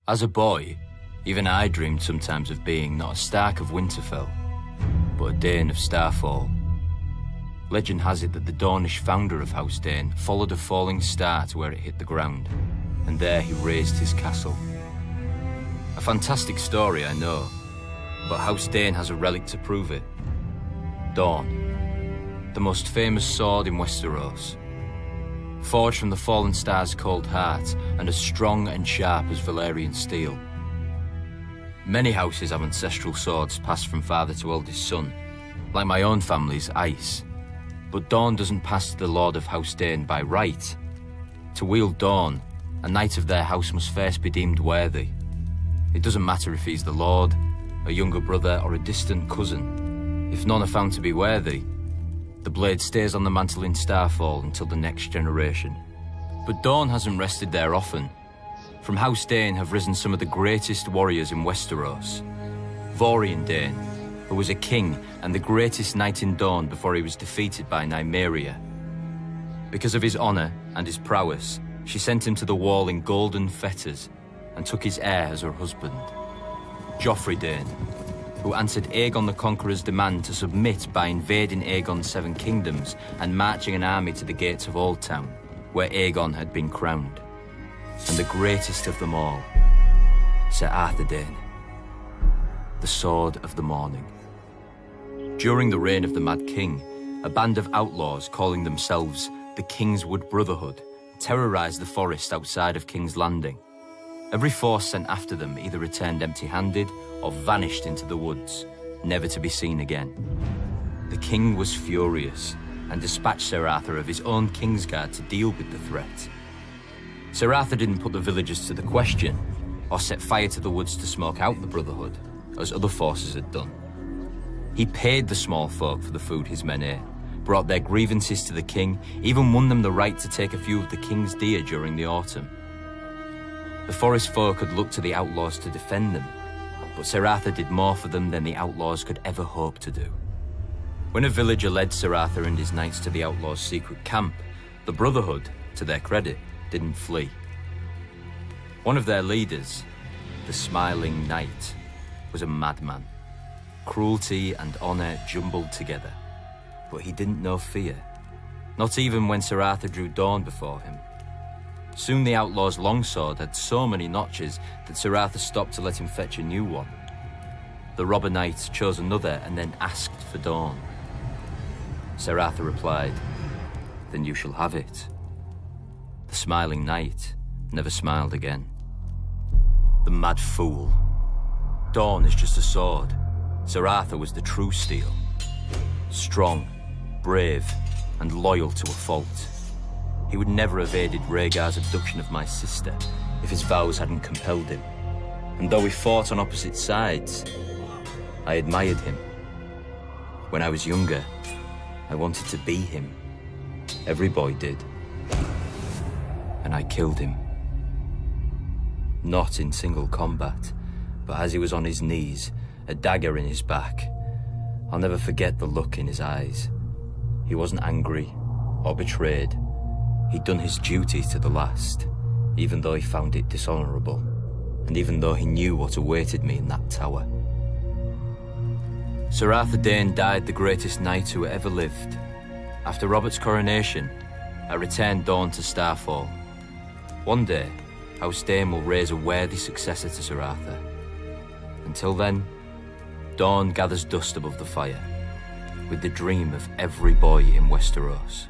As a boy, even I dreamed sometimes of being not a Stark of Winterfell, but a Dayne of Starfall. Legend has it that the Dornish founder of House Dayne followed a falling star to where it hit the ground, and there he raised his castle. A fantastic story, I know, but House Dayne has a relic to prove it. Dorne, the most famous sword in Westeros. Forged from the fallen star's cold heart and as strong and sharp as Valyrian steel. Many houses have ancestral swords passed from father to eldest son, like my own family's ice. But Dorne doesn't pass to the Lord of House Dayne by right. To wield Dorne, a knight of their house must first be deemed worthy. It doesn't matter if he's the Lord, a younger brother or a distant cousin. If none are found to be worthy, the blade stays on the mantle in Starfall until the next generation. But Dorne hasn't rested there often. From House Dayne have risen some of the greatest warriors in Westeros. Valyrian Dayne, who was a king and the greatest knight in Dorne before he was defeated by Nymeria. Because of his honour and his prowess, she sent him to the wall in golden fetters and took his heir as her husband. Joffrey Dayne, who answered Aegon the Conqueror's demand to submit by invading Aegon's 7 kingdoms and marching an army to the gates of Old Town, where Aegon had been crowned. And the greatest of them all, Sir Arthur Dayne, the Sword of the Morning. During the reign of the Mad King, a band of outlaws calling themselves the Kingswood Brotherhood terrorised the forest outside of King's Landing. Every force sent after them either returned empty-handed or vanished into the woods, never to be seen again. The king was furious and dispatched Sir Arthur of his own Kingsguard to deal with the threat. Sir Arthur didn't put the villagers to the question or set fire to the woods to smoke out the Brotherhood, as other forces had done. He paid the small folk for the food his men ate, brought their grievances to the king, even won them the right to take a few of the king's deer during the autumn. The forest folk had looked to the outlaws to defend them, but Sir Arthur did more for them than the outlaws could ever hope to do. When a villager led Sir Arthur and his knights to the outlaws' secret camp, the Brotherhood, to their credit, didn't flee. One of their leaders, the Smiling Knight, was a madman. Cruelty and honour jumbled together, but he didn't know fear, not even when Sir Arthur drew Dorne before him. Soon the outlaw's longsword had so many notches that Sir Arthur stopped to let him fetch a new one. The robber knight chose another and then asked for Dorne. Sir Arthur replied, "Then you shall have it." The Smiling Knight never smiled again. The mad fool. Dorne is just a sword. Sir Arthur was the true steel. Strong, brave, and loyal to a fault. He would never have aided Rhaegar's abduction of my sister if his vows hadn't compelled him. And though we fought on opposite sides, I admired him. When I was younger, I wanted to be him. Every boy did. And I killed him. Not in single combat, but as he was on his knees, a dagger in his back. I'll never forget the look in his eyes. He wasn't angry or betrayed. He'd done his duty to the last, even though he found it dishonourable, and even though he knew what awaited me in that tower. Sir Arthur Dayne died the greatest knight who ever lived. After Robert's coronation, I returned Dorne to Starfall. One day, House Dayne will raise a worthy successor to Sir Arthur. Until then, Dorne gathers dust above the fire, with the dream of every boy in Westeros.